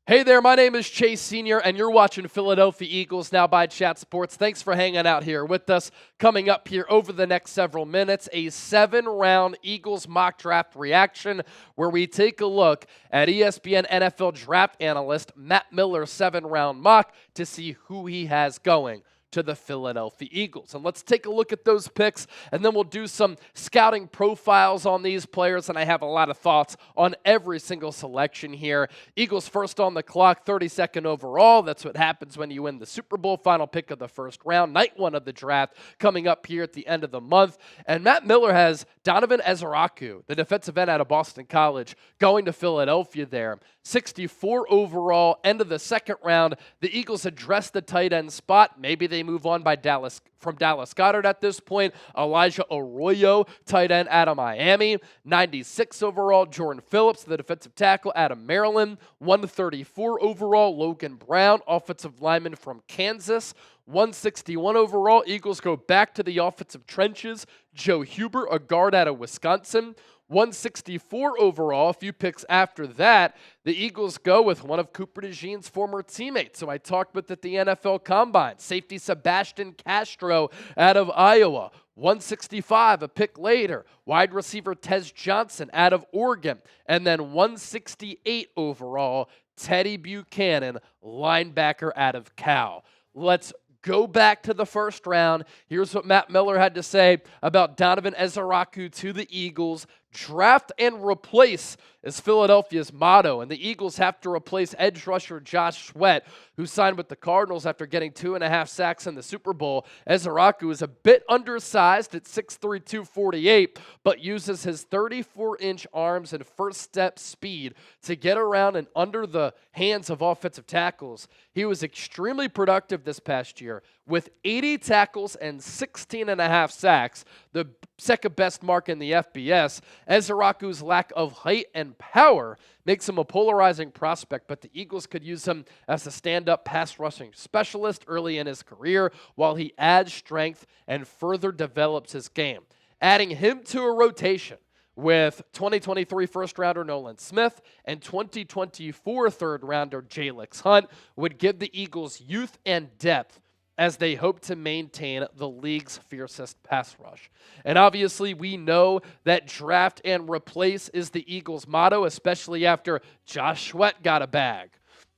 Hey there, my name is Chase Sr., and you're watching Philadelphia Eagles Now by Chat Sports. Thanks for hanging out here with us. Coming up here over the next several minutes, a 7-round Eagles mock draft reaction where we take a look at ESPN NFL draft analyst Matt Miller's 7-round mock to see who he has going to the Philadelphia Eagles. And let's take a look at those picks, and then we'll do some scouting profiles on these players, and I have a lot of thoughts on every single selection here. Eagles first on the clock, 32nd overall. That's what happens when you win the Super Bowl, final pick of the first round, night one of the draft, coming up here at the end of the month. And Matt Miller has Donovan Ezeiruaku, the defensive end out of Boston College, going to Philadelphia there. 64 overall, end of the second round. The Eagles address the tight end spot. Maybe they move on from Dallas Goedert at this point. Elijah Arroyo, tight end out of Miami. 96 overall, Jordan Phillips, the defensive tackle out of Maryland. 134 overall, Logan Brown, offensive lineman from Kansas. 161 overall, Eagles go back to the offensive trenches. Joe Huber, a guard out of Wisconsin. 164 overall, a few picks after that, the Eagles go with one of Cooper DeJean's former teammates, who I talked with at the NFL Combine, safety Sebastian Castro out of Iowa. 165, a pick later, wide receiver Tez Johnson out of Oregon. And then 168 overall, Teddye Buchanan, linebacker out of Cal. Let's go back to the first round. Here's what Matt Miller had to say about Donovan Ezeiruaku to the Eagles. Draft and replace is Philadelphia's motto, and the Eagles have to replace edge rusher Josh Sweat, who signed with the Cardinals after getting 2.5 sacks in the Super Bowl. Ezeiruaku is a bit undersized at 6'3", 248, but uses his 34-inch arms and first-step speed to get around and under the hands of offensive tackles. He was extremely productive this past year with 80 tackles and 16.5 sacks, the second best mark in the FBS. Ezeiruaku's lack of height and power makes him a polarizing prospect, but the Eagles could use him as a stand-up pass rushing specialist early in his career while he adds strength and further develops his game. Adding him to a rotation with 2023 first-rounder Nolan Smith and 2024 third-rounder Jalix Hunt would give the Eagles youth and depth as they hope to maintain the league's fiercest pass rush. And obviously, we know that draft and replace is the Eagles' motto, especially after Josh Sweat got a bag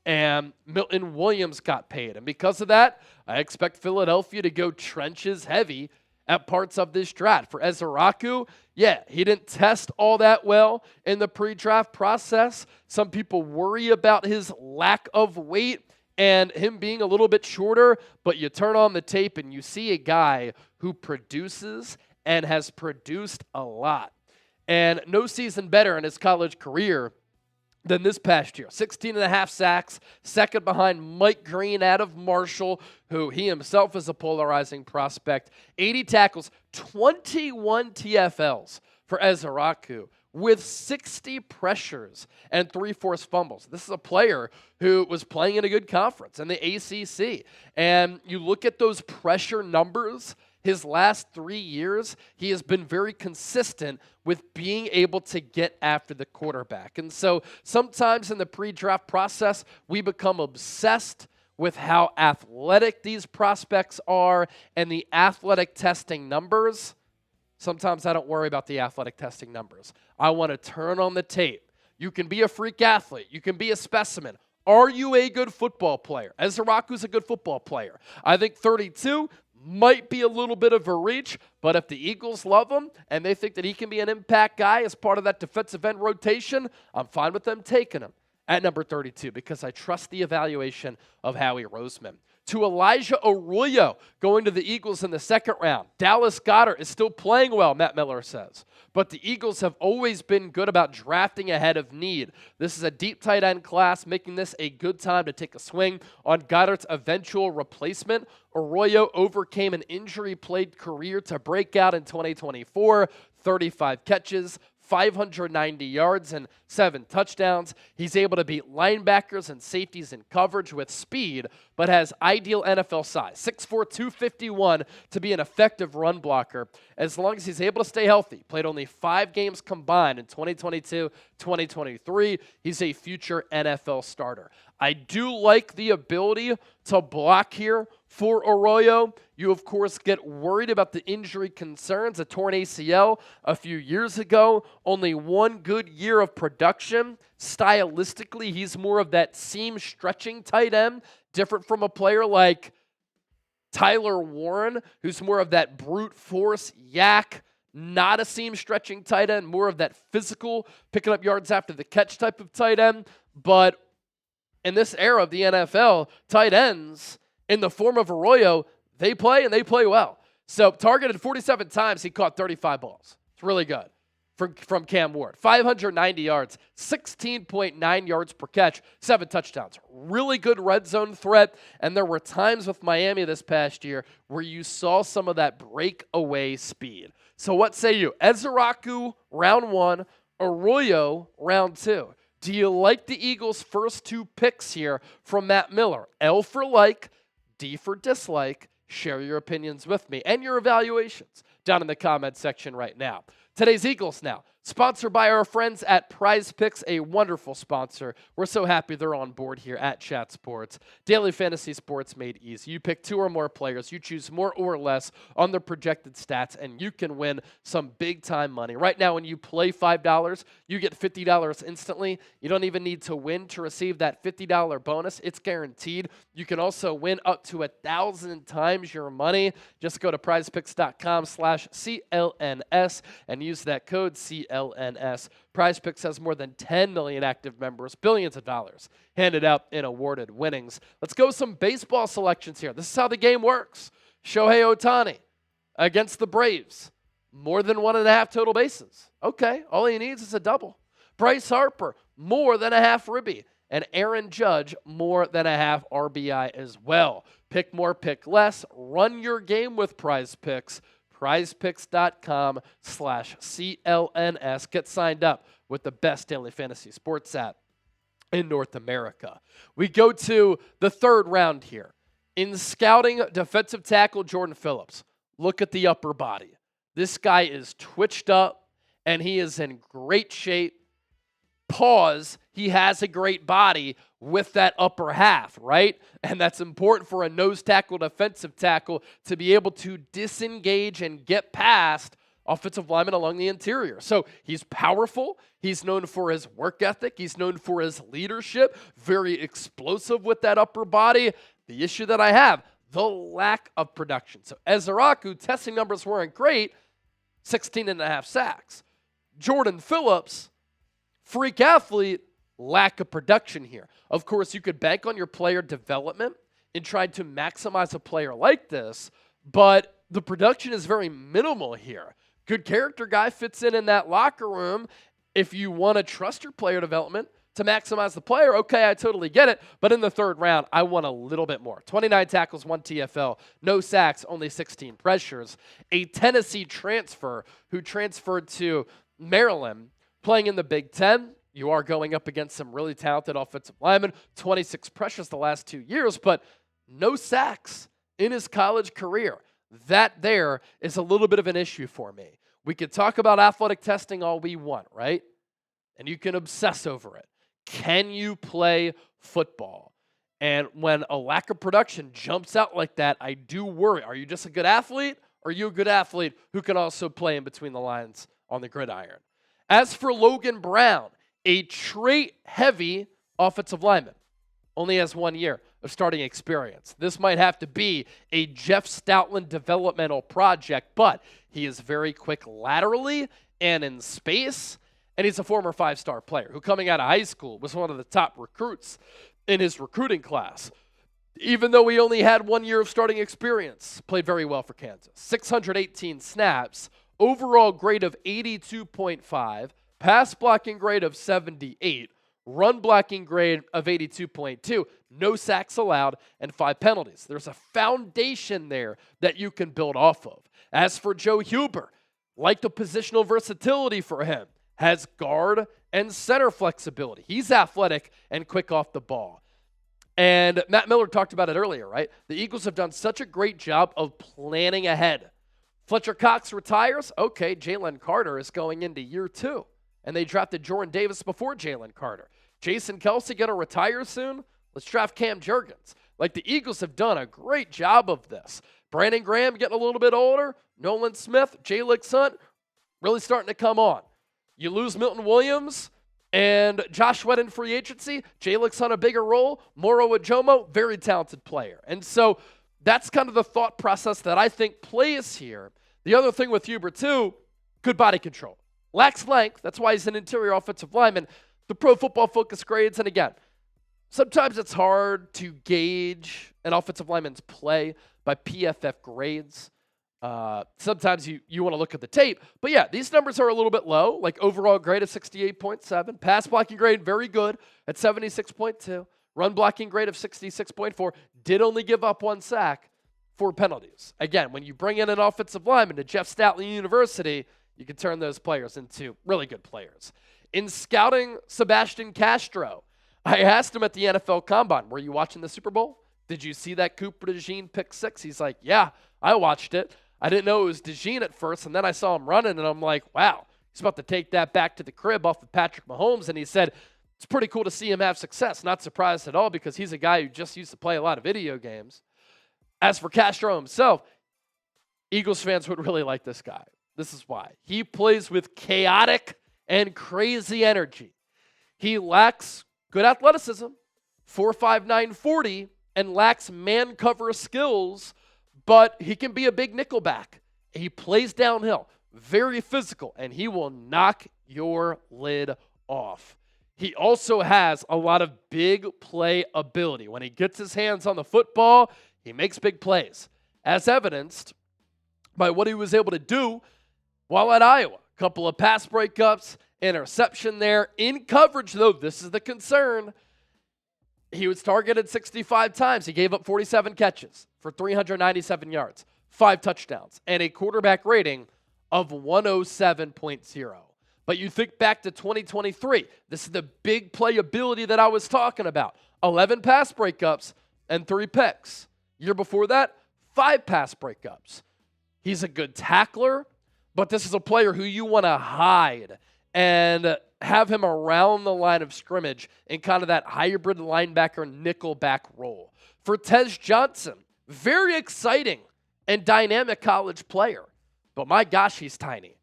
and Milton Williams got paid. And because of that, I expect Philadelphia to go trenches heavy at parts of this draft. For Ezeiruaku, yeah, he didn't test all that well in the pre-draft process. Some people worry about his lack of weight and him being a little bit shorter, but you turn on the tape and you see a guy who produces and has produced a lot. And no season better in his college career than this past year. 16.5 sacks, second behind Mike Green out of Marshall, who he himself is a polarizing prospect. 80 tackles, 21 TFLs for Ezeiruaku, with 60 pressures and 3 forced fumbles. This is a player who was playing in a good conference in the ACC. And you look at those pressure numbers, his last 3 years, he has been very consistent with being able to get after the quarterback. And so sometimes in the pre-draft process, we become obsessed with how athletic these prospects are and the athletic testing numbers. Sometimes I don't worry about the athletic testing numbers. I want to turn on the tape. You can be a freak athlete. You can be a specimen. Are you a good football player? Ezeiruaku's a good football player. I think 32 might be a little bit of a reach, but if the Eagles love him and they think that he can be an impact guy as part of that defensive end rotation, I'm fine with them taking him at number 32 because I trust the evaluation of Howie Roseman. To Elijah Arroyo, going to the Eagles in the second round. Dallas Goedert is still playing well, Matt Miller says. But the Eagles have always been good about drafting ahead of need. This is a deep tight end class, making this a good time to take a swing on Goedert's eventual replacement. Arroyo overcame an injury-plagued career to break out in 2024. 35 catches, 590 yards and 7 touchdowns. He's able to beat linebackers and safeties in coverage with speed, but has ideal NFL size, 6'4", 251, to be an effective run blocker as long as he's able to stay healthy. Played only 5 games combined in 2022, 2023. He's a future NFL starter. I do like the ability to block here for Arroyo. You, of course, get worried about the injury concerns. A torn ACL a few years ago. Only 1 good year of production. Stylistically, he's more of that seam stretching tight end, different from a player like Tyler Warren, who's more of that brute force yak, not a seam stretching tight end, more of that physical, picking up yards after the catch type of tight end. But in this era of the NFL, tight ends in the form of Arroyo, they play and they play well. So targeted 47 times, he caught 35 balls. It's really good from Cam Ward. 590 yards, 16.9 yards per catch, 7 touchdowns. Really good red zone threat. And there were times with Miami this past year where you saw some of that breakaway speed. So what say you? Ezeiruaku, round 1, Arroyo, round 2. Do you like the Eagles' first 2 picks here from Matt Miller? L for like, D for dislike. Share your opinions with me and your evaluations down in the comment section right now. Today's Eagles now, sponsored by our friends at PrizePicks, a wonderful sponsor. We're so happy they're on board here at Chat Sports. Daily fantasy sports made easy. You pick 2 or more players. You choose more or less on the projected stats, and you can win some big-time money. Right now, when you play $5, you get $50 instantly. You don't even need to win to receive that $50 bonus. It's guaranteed. You can also win up to 1,000 times your money. Just go to prizepicks.com/CLNS and use that code CLNS. PrizePicks has more than 10 million active members, billions of dollars handed out in awarded winnings. Let's go some baseball selections here. This is how the game works. Shohei Ohtani against the Braves. More than 1.5 total bases. Okay, all he needs is a double. Bryce Harper, more than a half ribby. And Aaron Judge, more than a half RBI as well. Pick more, pick less. Run your game with PrizePicks. PrizePicks.com/CLNS. Get signed up with the best daily fantasy sports app in North America. We go to the 3rd round here. In scouting, defensive tackle Jordan Phillips. Look at the upper body. This guy is twitched up, and he is in great shape. Pause. He has a great body with that upper half, right? And that's important for a nose tackle, defensive tackle to be able to disengage and get past offensive linemen along the interior. So he's powerful. He's known for his work ethic. He's known for his leadership. Very explosive with that upper body. The issue that I have, the lack of production. So Ezeiruaku, testing numbers weren't great, 16.5 sacks. Jordan Phillips, freak athlete, lack of production here. Of course, you could bank on your player development and try to maximize a player like this, but the production is very minimal here. Good character guy fits in that locker room. If you want to trust your player development to maximize the player, okay, I totally get it. But in the 3rd round, I want a little bit more. 29 tackles, 1 TFL, no sacks, only 16 pressures. A Tennessee transfer who transferred to Maryland, playing in the Big Ten. You are going up against some really talented offensive linemen. 26 pressures the last 2 years, but no sacks in his college career. That there is a little bit of an issue for me. We could talk about athletic testing all we want, right? And you can obsess over it. Can you play football? And when a lack of production jumps out like that, I do worry. Are you just a good athlete, or are you a good athlete who can also play in between the lines on the gridiron? As for Logan Brown, a trait-heavy offensive lineman, only has 1 year of starting experience. This might have to be a Jeff Stoutland developmental project, but he is very quick laterally and in space, and he's a former 5-star player who, coming out of high school, was one of the top recruits in his recruiting class. Even though he only had 1 year of starting experience, played very well for Kansas. 618 snaps, overall grade of 82.5, pass blocking grade of 78, run blocking grade of 82.2, no sacks allowed, and 5 penalties. There's a foundation there that you can build off of. As for Joe Huber, like the positional versatility for him, has guard and center flexibility. He's athletic and quick off the ball. And Matt Miller talked about it earlier, right? The Eagles have done such a great job of planning ahead. Fletcher Cox retires. Okay, Jalen Carter is going into year 2. And they drafted Jordan Davis before Jalen Carter. Jason Kelce going to retire soon? Let's draft Cam Jurgens. Like, the Eagles have done a great job of this. Brandon Graham getting a little bit older. Nolan Smith, Jalen Hunt, really starting to come on. You lose Milton Williams and Josh Sweat in free agency. Jalen Hunt a bigger role. Moro Ajomo, very talented player. And so that's kind of the thought process that I think plays here. The other thing with Huber, too, good body control. Lacks length. That's why he's an interior offensive lineman. The Pro Football Focus grades, and again, sometimes it's hard to gauge an offensive lineman's play by PFF grades. Sometimes you want to look at the tape. But yeah, these numbers are a little bit low, like overall grade of 68.7. Pass blocking grade, very good at 76.2. Run blocking grade of 66.4. Did only give up 1 sack, 4 penalties. Again, when you bring in an offensive lineman to Jeff Stoutland University, you can turn those players into really good players. In scouting Sebastian Castro, I asked him at the NFL Combine, were you watching the Super Bowl? Did you see that Cooper DeJean pick 6? He's like, yeah, I watched it. I didn't know it was DeJean at first, and then I saw him running, and I'm like, wow, he's about to take that back to the crib off of Patrick Mahomes, and he said, it's pretty cool to see him have success. Not surprised at all because he's a guy who just used to play a lot of video games. As for Castro himself, Eagles fans would really like this guy. This is why. He plays with chaotic and crazy energy. He lacks good athleticism, 4.59 40, and lacks man cover skills, but he can be a big nickelback. He plays downhill, very physical, and he will knock your lid off. He also has a lot of big play ability. When he gets his hands on the football, he makes big plays, as evidenced by what he was able to do while at Iowa. A couple of pass breakups, interception there. In coverage, though, this is the concern. He was targeted 65 times. He gave up 47 catches for 397 yards, 5 touchdowns, and a quarterback rating of 107.0. But you think back to 2023. This is the big playability that I was talking about. 11 pass breakups and 3 picks. Year before that, 5 pass breakups. He's a good tackler, but this is a player who you want to hide and have him around the line of scrimmage in kind of that hybrid linebacker nickelback role. For Tez Johnson, very exciting and dynamic college player, but my gosh, he's tiny.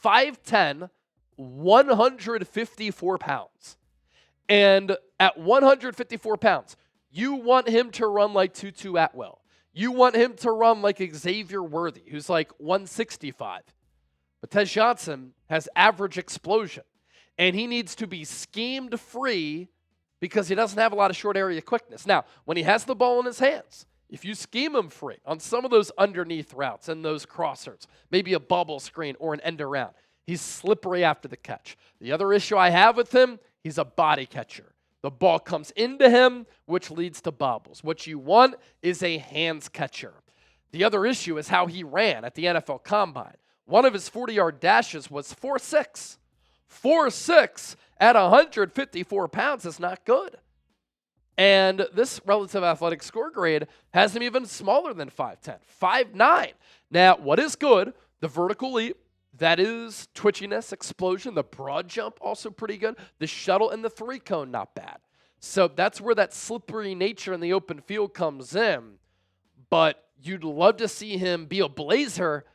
5'10", 154 pounds. And at 154 pounds, you want him to run like Tutu Atwell. You want him to run like Xavier Worthy, who's like 165. But Tez Johnson has average explosion, and he needs to be schemed free because he doesn't have a lot of short area quickness. Now, when he has the ball in his hands, if you scheme him free on some of those underneath routes and those crossers, maybe a bubble screen or an end around, he's slippery after the catch. The other issue I have with him, he's a body catcher. The ball comes into him, which leads to bobbles. What you want is a hands catcher. The other issue is how he ran at the NFL Combine. One of his 40-yard dashes was 4.6. 4.6 at 154 pounds is not good. And this relative athletic score grade has him even smaller than 5'10", 5'9". Now, what is good? The vertical leap, that is twitchiness, explosion. The broad jump, also pretty good. The shuttle and the 3-cone, not bad. So that's where that slippery nature in the open field comes in. But you'd love to see him be a blazer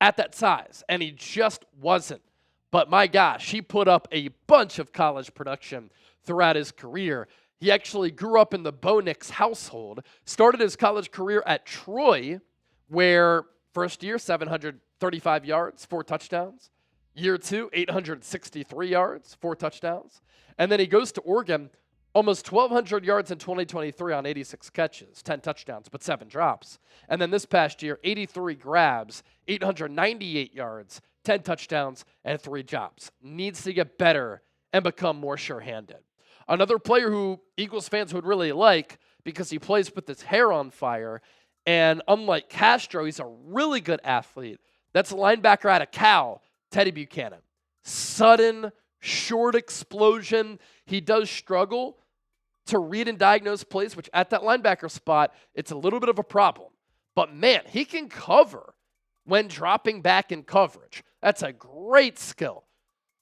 at that size, and he just wasn't. But my gosh, he put up a bunch of college production throughout his career. He actually grew up in the Bo Nix household, started his college career at Troy, where first year, 735 yards, 4 touchdowns. Year 2, 863 yards, 4 touchdowns. And then he goes to Oregon, almost 1,200 yards in 2023 on 86 catches, 10 touchdowns, but 7 drops. And then this past year, 83 grabs, 898 yards, 10 touchdowns, and 3 drops. Needs to get better and become more sure-handed. Another player who Eagles fans would really like because he plays with his hair on fire, and unlike Castro, he's a really good athlete. That's a linebacker out of Cal, Teddye Buchanan. sudden, short explosion. He does struggle to read and diagnose plays, which at that linebacker spot, it's a little bit of a problem. But man, he can cover when dropping back in coverage. That's a great skill.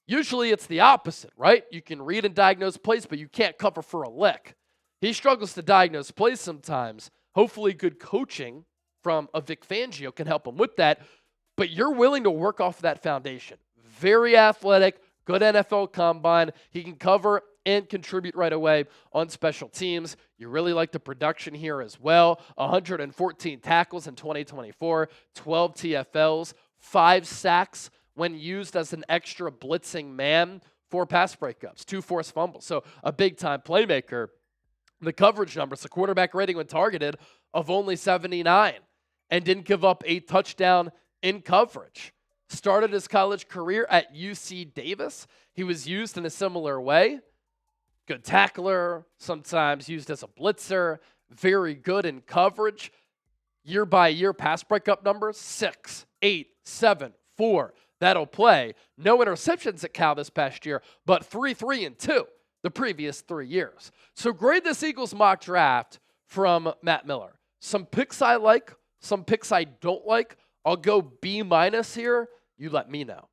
Usually it's the opposite, right? You can read and diagnose plays, but you can't cover for a lick. He struggles to diagnose plays sometimes. Hopefully good coaching from a Vic Fangio can help him with that. But you're willing to work off that foundation. Very athletic, good NFL combine. He can cover and contribute right away on special teams. You really like the production here as well. 114 tackles in 2024, 12 TFLs, 5 sacks when used as an extra blitzing man, 4 pass breakups, 2 forced fumbles. So a big-time playmaker. The coverage numbers, the quarterback rating when targeted of only 79 and didn't give up a touchdown in coverage. Started his college career at UC Davis. He was used in a similar way. Good tackler, sometimes used as a blitzer, very good in coverage. Year by year pass breakup numbers, 6, 8, 7, 4. That'll play. No interceptions at Cal this past year, but 3, 3, and 2 the previous 3 years. So grade this Eagles mock draft from Matt Miller. Some picks I like, some picks I don't like. I'll go B- here. You let me know.